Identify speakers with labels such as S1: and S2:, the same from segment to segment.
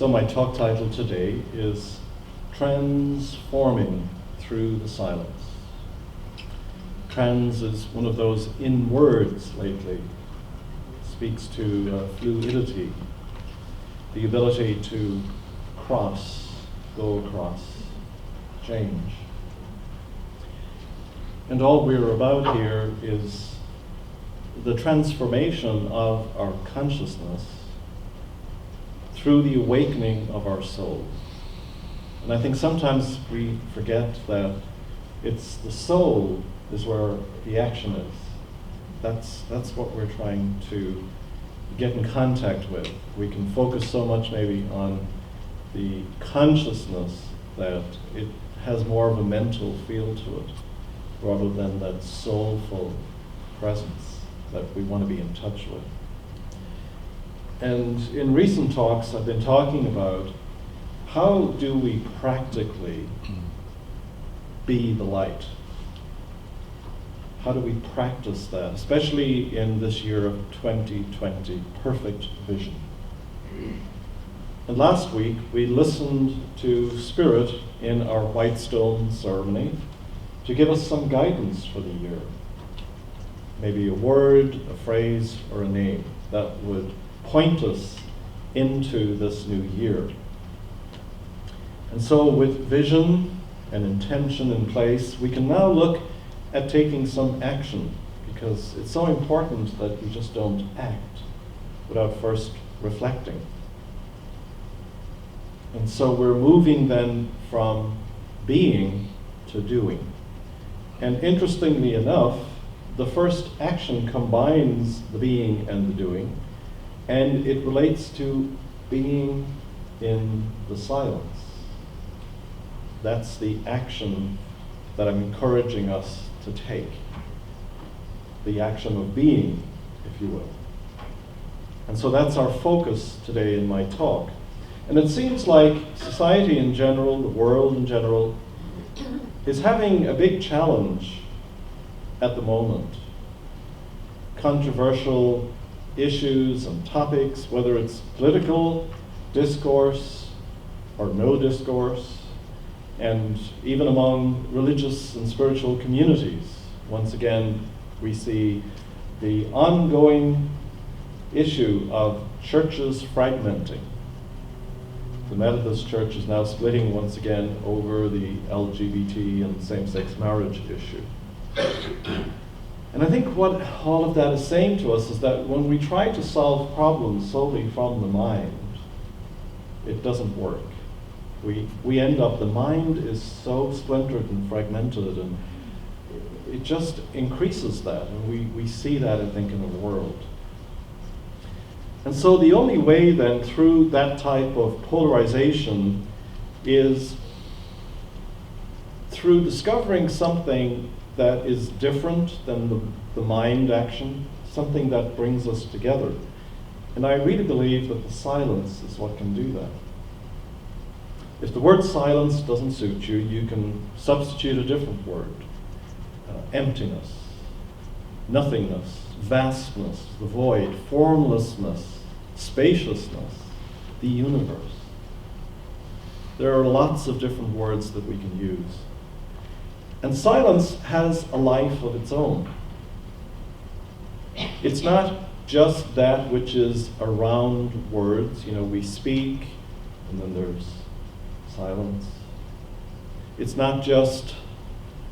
S1: So my talk title today is Transforming Through the Silence. Trans is one of those in words lately. It speaks to fluidity, the ability to cross, go across, change. And all we're about here is the transformation of our consciousness through the awakening of our soul. And I think sometimes we forget that it's the soul is where the action is. That's what we're trying to get in contact with. We can focus so much maybe on the consciousness that it has more of a mental feel to it, rather than that soulful presence that we want to be in touch with. And in recent talks, I've been talking about how do we practically be the light? How do we practice that, especially in this year of 2020, perfect vision? And last week, we listened to Spirit in our Whitestone ceremony to give us some guidance for the year. Maybe a word, a phrase, or a name that would point us into this new year. And so with vision and intention in place, we can now look at taking some action, because it's so important that we just don't act without first reflecting. And so we're moving then from being to doing. And interestingly enough, the first action combines the being and the doing, and it relates to being in the silence. That's the action that I'm encouraging us to take. The action of being, if you will. And so that's our focus today in my talk. And it seems like society in general, the world in general, is having a big challenge at the moment. Controversial issues and topics, whether it's political discourse or no discourse, and even among religious and spiritual communities. Once again, we see the ongoing issue of churches fragmenting. The Methodist Church is now splitting once again over the LGBT and same-sex marriage issue. And I think what all of that is saying to us is that when we try to solve problems solely from the mind, it doesn't work. We end up, the mind is so splintered and fragmented, and it just increases that. And we see that, I think, in the world. And so the only way then through that type of polarization is through discovering something that is different than the mind action, something that brings us together. And I really believe that the silence is what can do that. If the word silence doesn't suit you, you can substitute a different word. Emptiness, nothingness, vastness, the void, formlessness, spaciousness, the universe. There are lots of different words that we can use. And silence has a life of its own. It's not just that which is around words. You know, we speak, and then there's silence. It's not just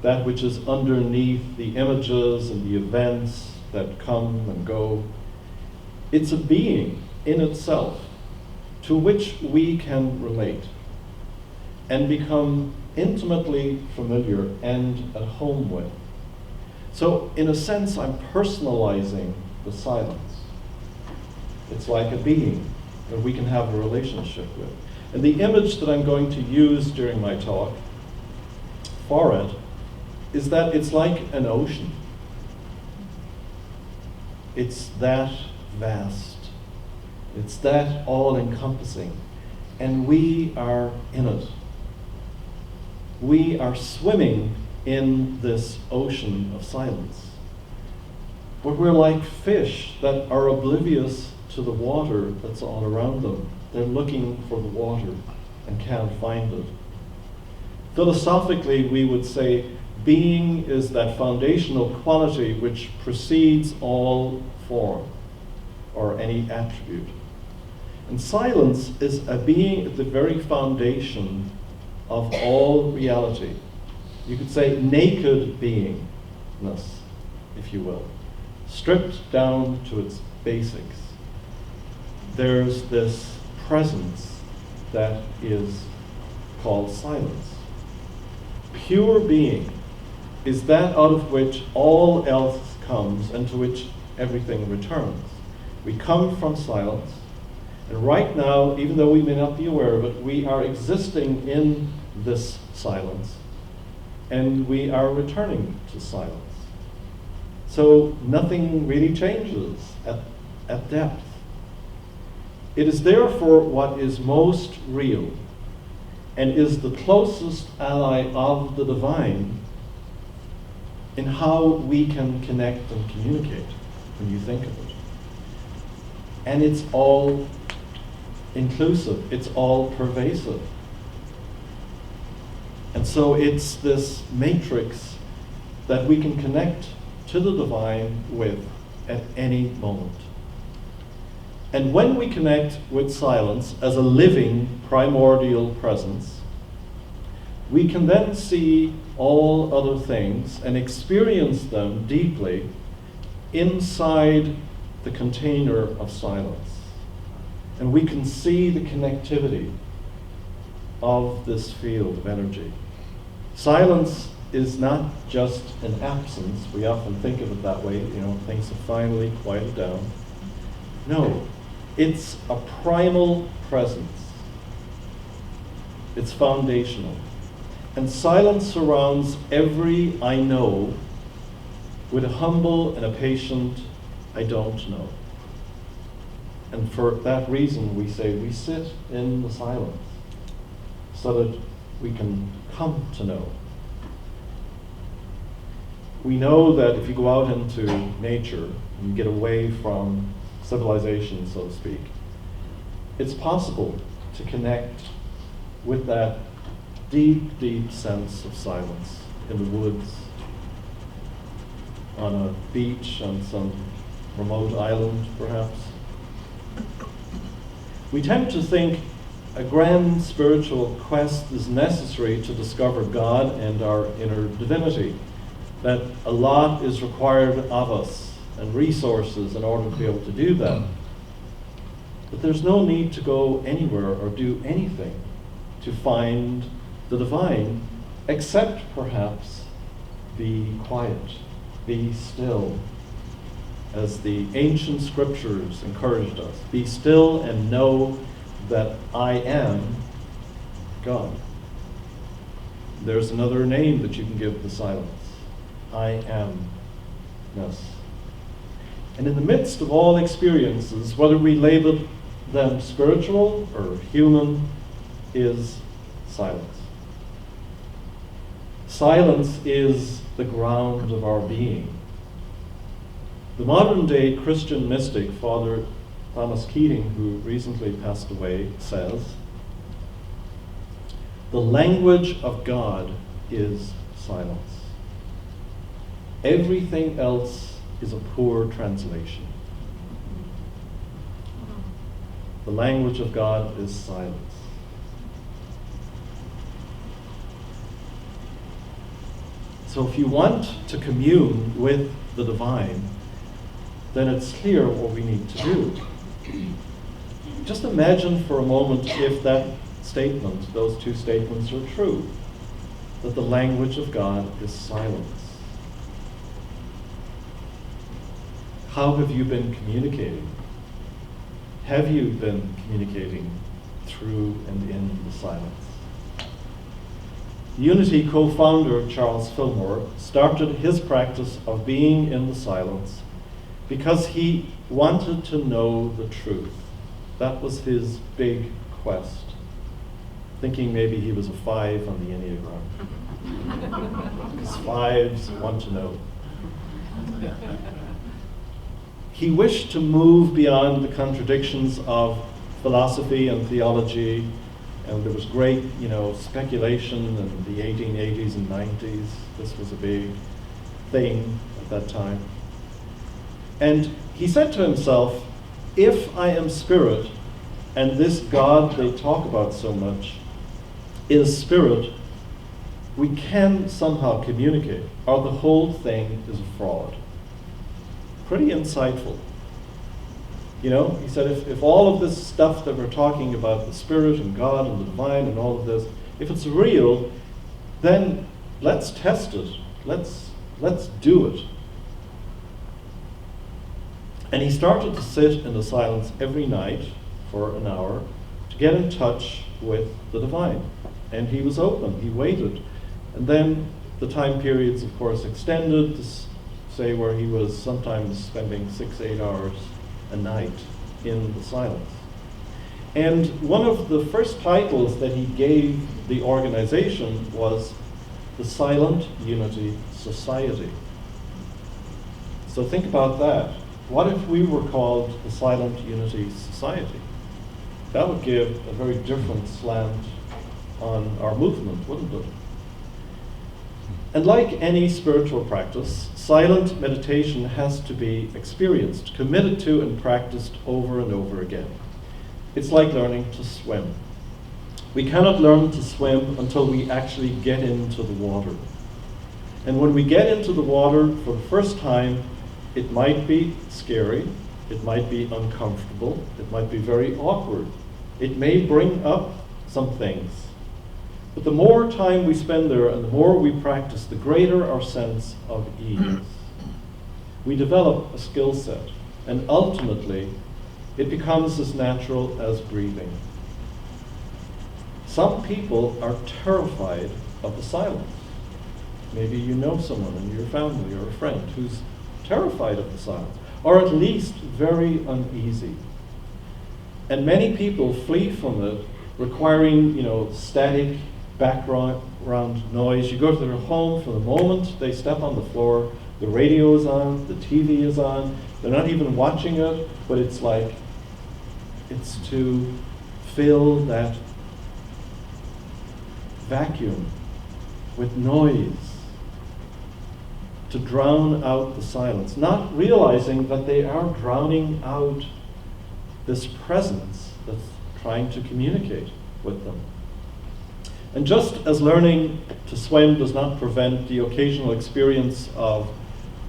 S1: that which is underneath the images and the events that come and go. It's a being in itself to which we can relate and become intimately familiar and at home with. So in a sense, I'm personalizing the silence. It's like a being that we can have a relationship with. And the image that I'm going to use during my talk for it is that it's like an ocean. It's that vast. It's that all-encompassing. And we are in it. We are swimming in this ocean of silence. But we're like fish that are oblivious to the water that's all around them. They're looking for the water and can't find it. Philosophically, we would say being is that foundational quality which precedes all form or any attribute. And silence is a being at the very foundation of all reality. You could say naked beingness, if you will, stripped down to its basics. There's this presence that is called silence. Pure being is that out of which all else comes and to which everything returns. We come from silence, and right now, even though we may not be aware of it, we are existing in this silence, and we are returning to silence. So nothing really changes at depth. It is therefore what is most real and is the closest ally of the divine in how we can connect and communicate when you think of it. And it's all inclusive, it's all pervasive. And so it's this matrix that we can connect to the divine with at any moment. And when we connect with silence as a living primordial presence, we can then see all other things and experience them deeply inside the container of silence. And we can see the connectivity of this field of energy. Silence is not just an absence. We often think of it that way, things have finally quieted down. No, it's a primal presence. It's foundational. And silence surrounds every I know with a humble and a patient I don't know. And for that reason, we say we sit in the silence so that we can come to know. We know that if you go out into nature and you get away from civilization, so to speak, it's possible to connect with that deep, deep sense of silence in the woods, on a beach, on some remote island, perhaps. We tend to think a grand spiritual quest is necessary to discover God and our inner divinity, that a lot is required of us and resources in order to be able to do that. But there's no need to go anywhere or do anything to find the divine, except perhaps be quiet, be still, as the ancient scriptures encouraged us. Be still and know that I am God. There's another name that you can give the silence. I am-ness. And in the midst of all experiences, whether we label them spiritual or human, is silence. Silence is the ground of our being. The modern day Christian mystic, Father Thomas Keating, who recently passed away, says, the language of God is silence. Everything else is a poor translation. The language of God is silence. So if you want to commune with the divine, then it's clear what we need to do. Just imagine for a moment if that statement, those two statements are true, that the language of God is silence. How have you been communicating? Have you been communicating through and in the silence? Unity co-founder Charles Fillmore started his practice of being in the silence because he wanted to know the truth. That was his big quest. Thinking maybe he was a 5 on the Enneagram. Because 5s want to know. He wished to move beyond the contradictions of philosophy and theology, and there was great, speculation in the 1880s and 90s. This was a big thing at that time. And he said to himself, if I am spirit, and this God they talk about so much is spirit, we can somehow communicate, or the whole thing is a fraud. Pretty insightful. He said, if all of this stuff that we're talking about, the spirit and God and the divine and all of this, if it's real, then let's test it. Let's do it. And he started to sit in the silence every night for an hour to get in touch with the divine. And he was open, he waited. And then the time periods, of course, extended to say where he was sometimes spending 6-8 hours a night in the silence. And one of the first titles that he gave the organization was the Silent Unity Society. So think about that. What if we were called the Silent Unity Society? That would give a very different slant on our movement, wouldn't it? And like any spiritual practice, silent meditation has to be experienced, committed to, and practiced over and over again. It's like learning to swim. We cannot learn to swim until we actually get into the water. And when we get into the water for the first time, it might be scary, it might be uncomfortable, it might be very awkward. It may bring up some things. But the more time we spend there and the more we practice, the greater our sense of ease. We develop a skill set, and ultimately, it becomes as natural as breathing. Some people are terrified of the silence. Maybe you know someone in your family or a friend who's terrified of the silence, or at least very uneasy. And many people flee from it, requiring, static background noise. You go to their home, for the moment they step on the floor, the radio is on, the TV is on, they're not even watching it, but it's to fill that vacuum with noise, to drown out the silence, not realizing that they are drowning out this presence that's trying to communicate with them. And just as learning to swim does not prevent the occasional experience of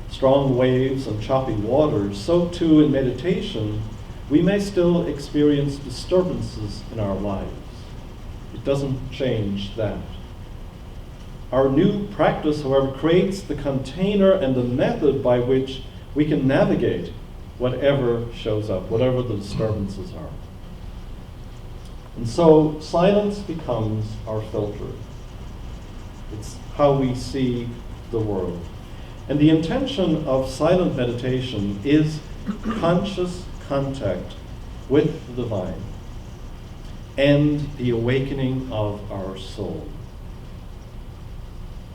S1: strong waves and choppy waters, so too in meditation, we may still experience disturbances in our lives. It doesn't change that. Our new practice, however, creates the container and the method by which we can navigate whatever shows up, whatever the disturbances are. And so silence becomes our filter. It's how we see the world. And the intention of silent meditation is conscious contact with the divine and the awakening of our soul.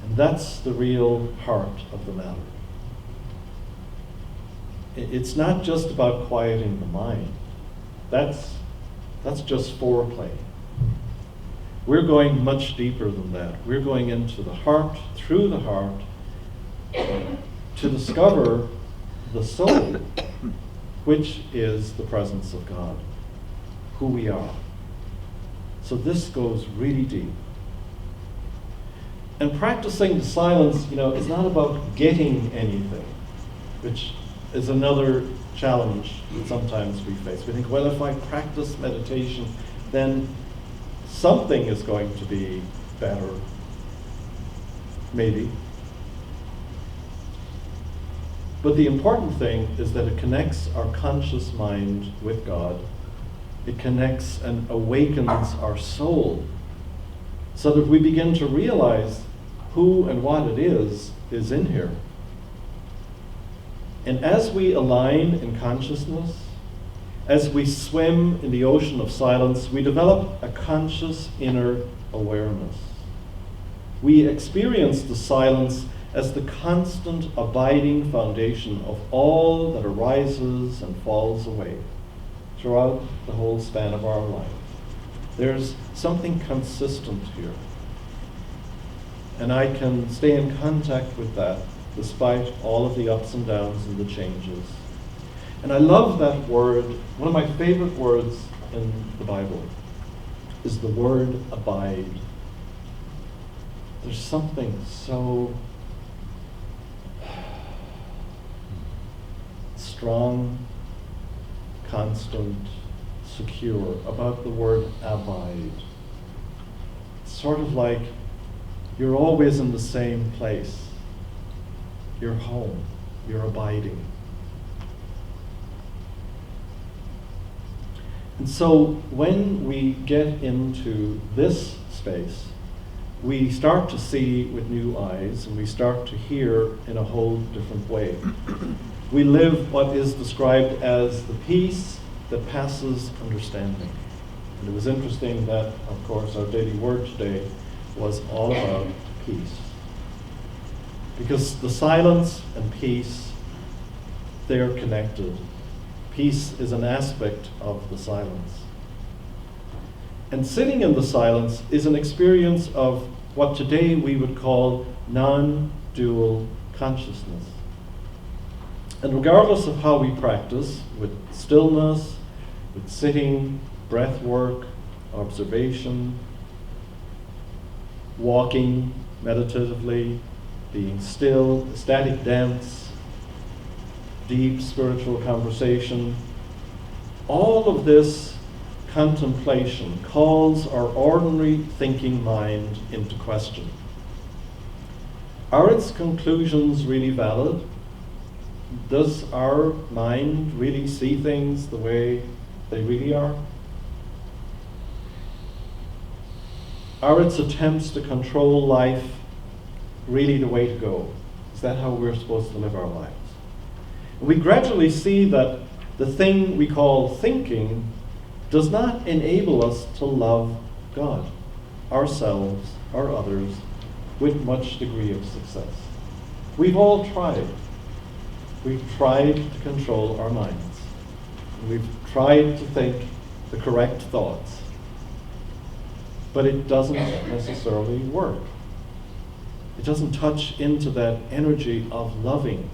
S1: And that's the real heart of the matter. It's not just about quieting the mind. That's just foreplay. We're going much deeper than that. We're going into the heart, through the heart, to discover the soul, which is the presence of God, who we are. So this goes really deep. And practicing the silence, is not about getting anything, which is another challenge that sometimes we face. We think, well, if I practice meditation, then something is going to be better. Maybe. But the important thing is that it connects our conscious mind with God. It connects and awakens our soul so that we begin to realize who and what it is in here. And as we align in consciousness, as we swim in the ocean of silence, we develop a conscious inner awareness. We experience the silence as the constant abiding foundation of all that arises and falls away. throughout the whole span of our life. There's something consistent here. And I can stay in contact with that despite all of the ups and downs and the changes. And I love that word. One of my favorite words in the Bible is the word abide. There's something so strong, constant, secure about the word abide. It's sort of like you're always in the same place. You're home. You're abiding. And so when we get into this space, we start to see with new eyes, and we start to hear in a whole different way. We live what is described as the peace that passes understanding. And it was interesting that, of course, our daily word today was all about peace. Because the silence and peace, they are connected. Peace is an aspect of the silence. And sitting in the silence is an experience of what today we would call non-dual consciousness. And regardless of how we practice, with stillness, with sitting, breath work, observation, walking meditatively, being still, ecstatic dance, deep spiritual conversation, all of this contemplation calls our ordinary thinking mind into question. Are its conclusions really valid? Does our mind really see things the way they really are? Are its attempts to control life really the way to go? Is that how we're supposed to live our lives? We gradually see that the thing we call thinking does not enable us to love God, ourselves, or others, with much degree of success. We've all tried. We've tried to control our minds. We've tried to think the correct thoughts. But it doesn't necessarily work. It doesn't touch into that energy of loving.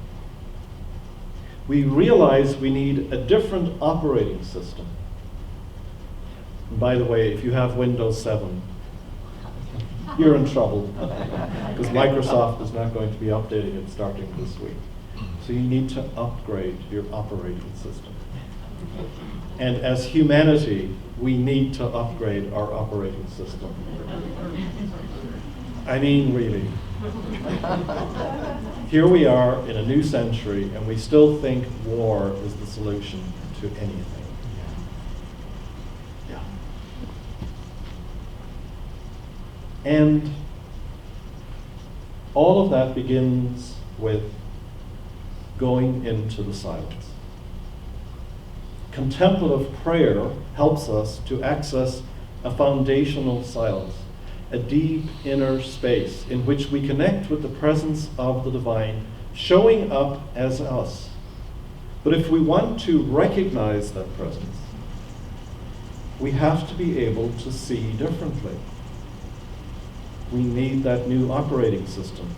S1: We realize we need a different operating system. And by the way, if you have Windows 7, you're in trouble, because Microsoft is not going to be updating it starting this week. So you need to upgrade your operating system. And as humanity, we need to upgrade our operating system. I mean, really. Here we are in a new century, and we still think war is the solution to anything. Yeah. And all of that begins with going into the silence. Contemplative prayer helps us to access a foundational silence, a deep inner space in which we connect with the presence of the divine showing up as us. But if we want to recognize that presence, we have to be able to see differently. We need that new operating system.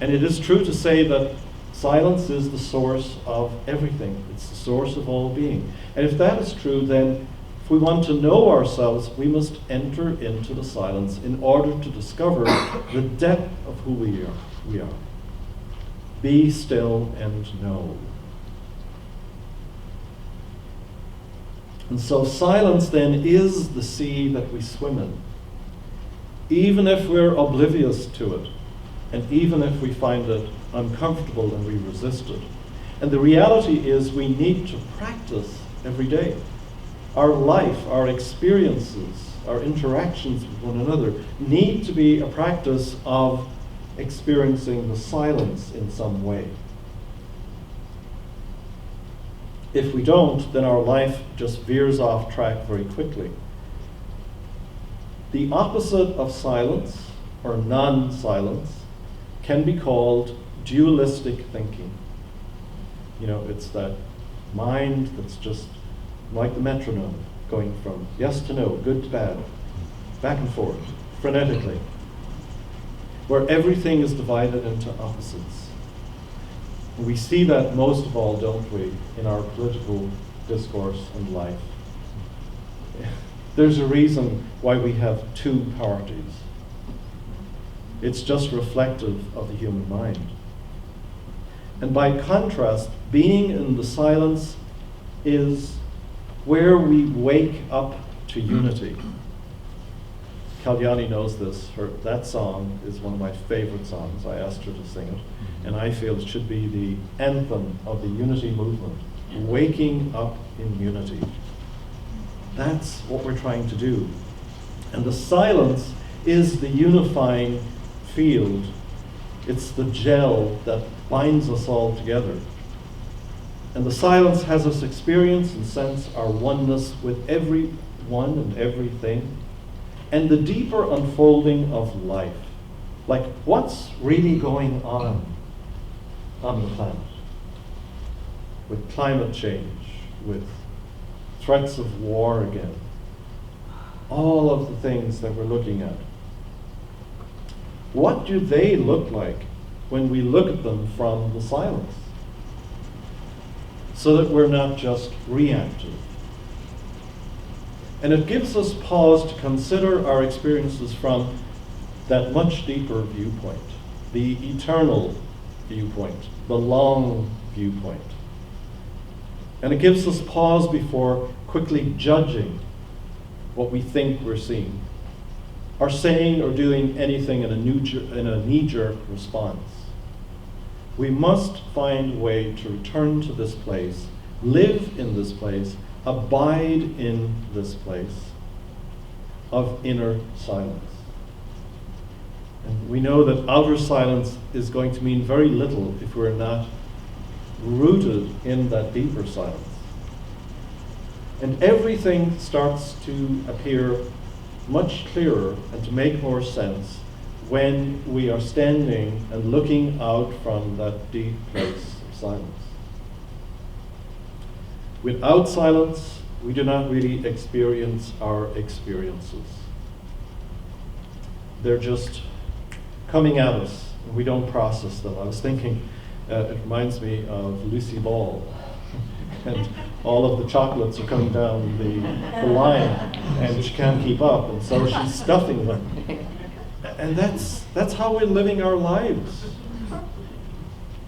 S1: And it is true to say that silence is the source of everything. It's the source of all being. And if that is true, then if we want to know ourselves, we must enter into the silence in order to discover the depth of who we are. Be still and know. And so silence then is the sea that we swim in. Even if we're oblivious to it, and even if we find it uncomfortable and we resist it. And the reality is we need to practice every day. Our life, our experiences, our interactions with one another need to be a practice of experiencing the silence in some way. If we don't, then our life just veers off track very quickly. The opposite of silence, or non-silence, can be called dualistic thinking. You know, it's that mind that's just like the metronome, going from yes to no, good to bad, back and forth, frenetically, where everything is divided into opposites. And we see that most of all, don't we, in our political discourse and life. There's a reason why we have two parties. It's just reflective of the human mind. And by contrast, being in the silence is where we wake up to unity. Kalyani knows this. That song is one of my favorite songs. I asked her to sing it. And I feel it should be the anthem of the unity movement. Waking up in unity. That's what we're trying to do. And the silence is the unifying field. It's the gel that binds us all together. And the silence has us experience and sense our oneness with everyone and everything, and the deeper unfolding of life. Like, what's really going on the planet? With climate change, with threats of war again, all of the things that we're looking at. What do they look like when we look at them from the silence? So that we're not just reactive. And it gives us pause to consider our experiences from that much deeper viewpoint, the eternal viewpoint, the long viewpoint. And it gives us pause before quickly judging what we think we're seeing, or saying or doing anything in a knee-jerk response. We must find a way to return to this place, live in this place, abide in this place of inner silence. And we know that outer silence is going to mean very little if we're not rooted in that deeper silence. And everything starts to appear much clearer and to make more sense when we are standing and looking out from that deep place of silence. Without silence, we do not really experience our experiences. They're just coming at us, and we don't process them. I was thinking, it reminds me of Lucy Ball, and all of the chocolates are coming down the line, and she can't keep up, and so she's stuffing them. And that's how we're living our lives.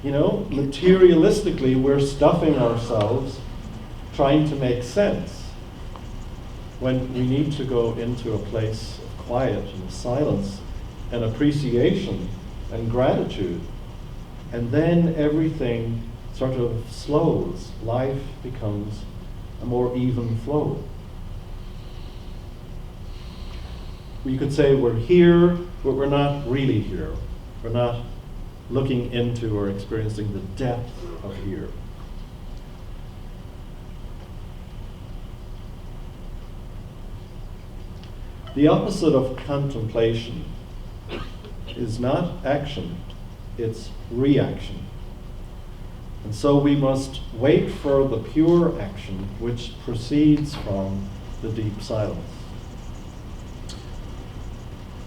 S1: You know, materialistically, we're stuffing ourselves, trying to make sense, when we need to go into a place of quiet and silence and appreciation and gratitude. And then everything sort of slows. Life becomes a more even flow. You could say we're here, but we're not really here. We're not looking into or experiencing the depth of here. The opposite of contemplation is not action, it's reaction. And so we must wait for the pure action which proceeds from the deep silence.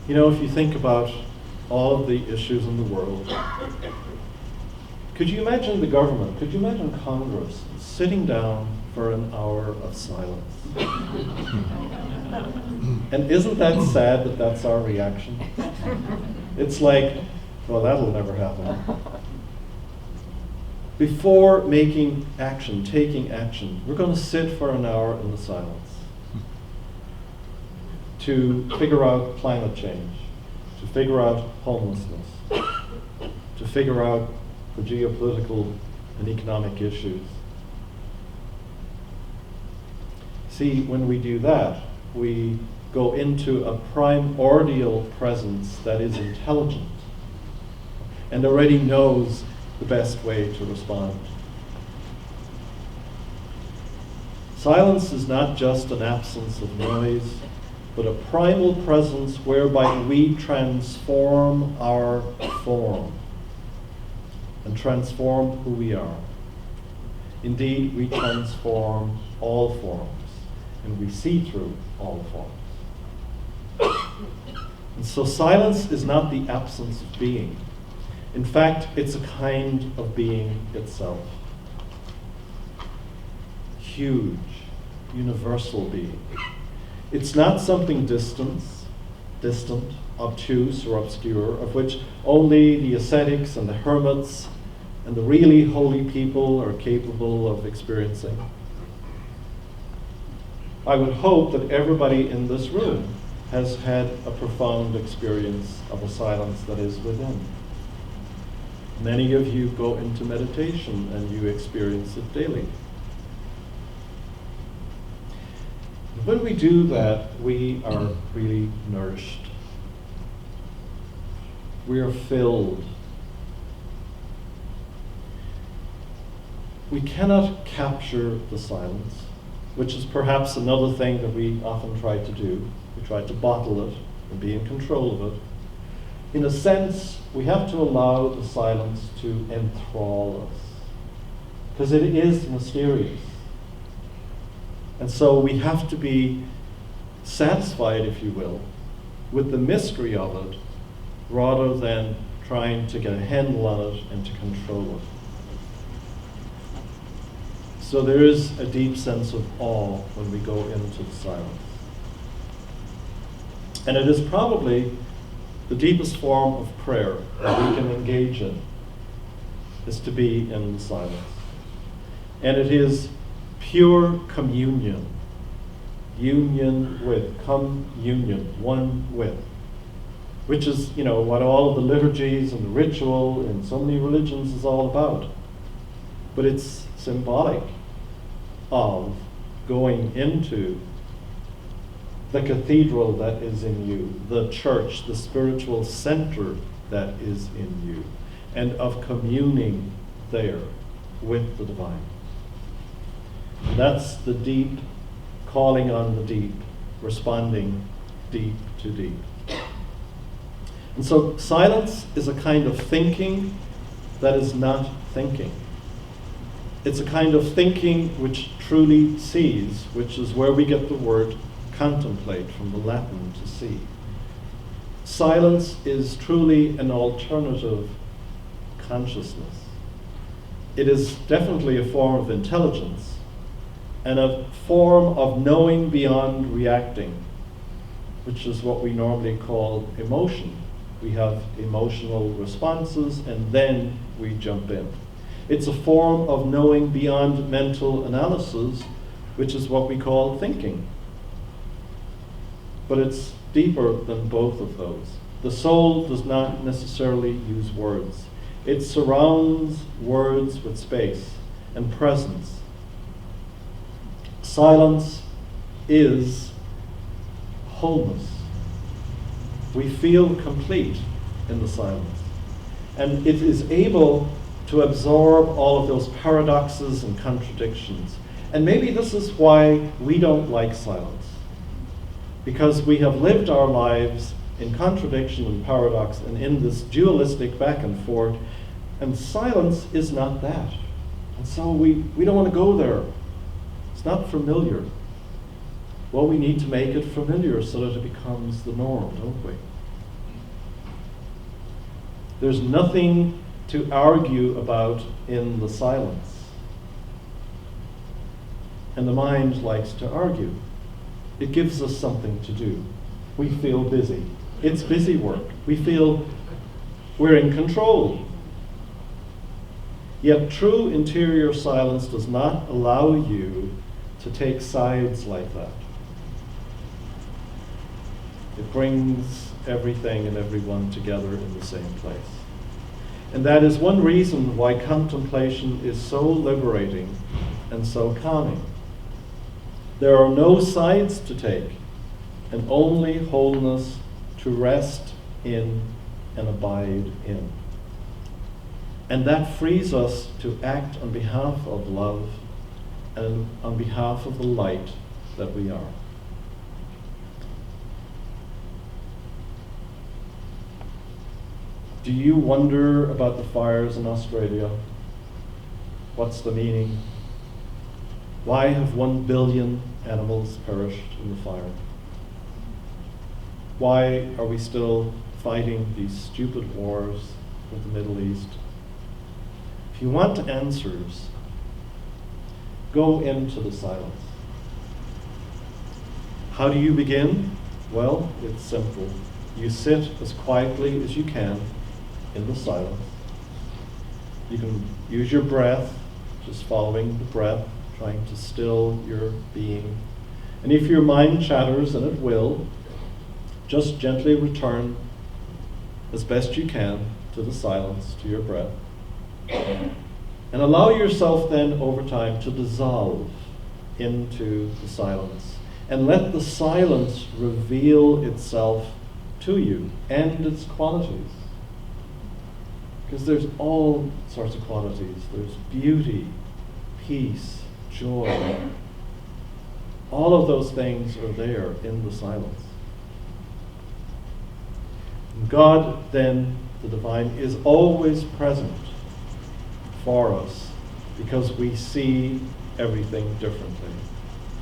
S1: You know, if you think about all of the issues in the world, could you imagine the government, could you imagine Congress sitting down for an hour of silence? And isn't that sad that that's our reaction? It's like, well, that'll never happen. Before making action, taking action, we're going to sit for an hour in the silence to figure out climate change, to figure out homelessness, to figure out the geopolitical and economic issues. See, when we do that, we go into a primordial presence that is intelligent and already knows the best way to respond. Silence is not just an absence of noise, but a primal presence whereby we transform our form and transform who we are Indeed, we transform all forms, and we see through all forms. And so silence is not the absence of being. In fact, it's a kind of being itself. Huge, universal being. It's not something distant, obtuse or obscure, of which only the ascetics and the hermits and the really holy people are capable of experiencing. I would hope that everybody in this room has had a profound experience of a silence that is within. Many of you go into meditation and you experience it daily. When we do that, we are really nourished. We are filled. We cannot capture the silence, which is perhaps another thing that we often try to do. We try to bottle it and be in control of it. In a sense, we have to allow the silence to enthrall us, because it is mysterious. And so we have to be satisfied, if you will, with the mystery of it, rather than trying to get a handle on it and to control it. So there is a deep sense of awe when we go into the silence. And it is probably the deepest form of prayer that we can engage in, is to be in the silence. And it is pure communion, union with, communion, one with, which is, what all of the liturgies and the ritual in so many religions is all about. But it's symbolic of going into the cathedral that is in you, the church, the spiritual center that is in you, and of communing there with the divine. That's the deep calling on the deep, responding deep to deep. And so silence is a kind of thinking that is not thinking. It's a kind of thinking which truly sees, which is where we get the word contemplate from the Latin, to see. Silence is truly an alternative consciousness. It is definitely a form of intelligence and a form of knowing beyond reacting, which is what we normally call emotion. We have emotional responses and then we jump in. It's a form of knowing beyond mental analysis, which is what we call thinking. But it's deeper than both of those. The soul does not necessarily use words. It surrounds words with space and presence. Silence is wholeness. We feel complete in the silence. And it is able to absorb all of those paradoxes and contradictions. And maybe this is why we don't like silence. Because we have lived our lives in contradiction and paradox and in this dualistic back and forth, and silence is not that. And so we don't want to go there. It's not familiar. Well, we need to make it familiar so that it becomes the norm, don't we? There's nothing to argue about in the silence. And the mind likes to argue. It gives us something to do. We feel busy. It's busy work. We feel we're in control. Yet true interior silence does not allow you to take sides like that. It brings everything and everyone together in the same place. And that is one reason why contemplation is so liberating and so calming. There are no sides to take, and only wholeness to rest in and abide in. And that frees us to act on behalf of love and on behalf of the light that we are. Do you wonder about the fires in Australia? What's the meaning? Why have 1 billion animals perished in the fire? Why are we still fighting these stupid wars with the Middle East? If you want answers, go into the silence. How do you begin? Well, it's simple. You sit as quietly as you can in the silence. You can use your breath, just following the breath, trying to still your being. And if your mind chatters, and it will, just gently return as best you can to the silence, to your breath. And allow yourself then over time to dissolve into the silence. And let the silence reveal itself to you and its qualities. Because there's all sorts of qualities. There's beauty, peace, joy. All of those things are there in the silence. And God, then, the divine, is always present for us because we see everything differently.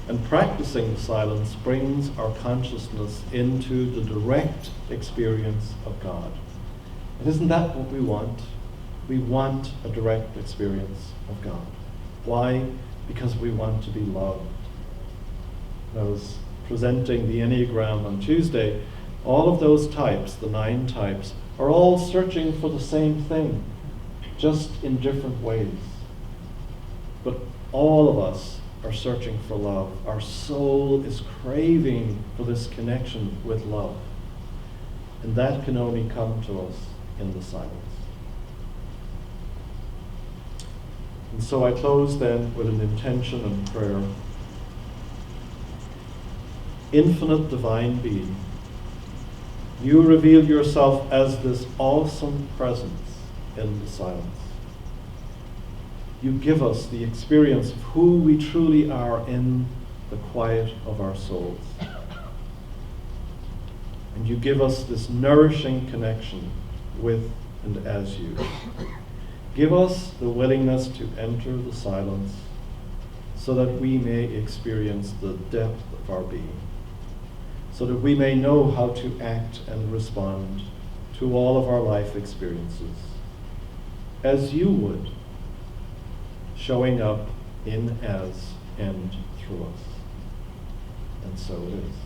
S1: And practicing the silence brings our consciousness into the direct experience of God. And isn't that what we want? We want a direct experience of God. Why? Because we want to be loved. I was presenting the Enneagram on Tuesday. All of those types, the 9 types, are all searching for the same thing, just in different ways. But all of us are searching for love. Our soul is craving for this connection with love. And that can only come to us in the silence. And so I close then with an intention and prayer. Infinite divine being, you reveal yourself as this awesome presence in the silence. You give us the experience of who we truly are in the quiet of our souls. And you give us this nourishing connection with and as you. Give us the willingness to enter the silence so that we may experience the depth of our being, so that we may know how to act and respond to all of our life experiences as you would, showing up in, as, and through us. And so it is.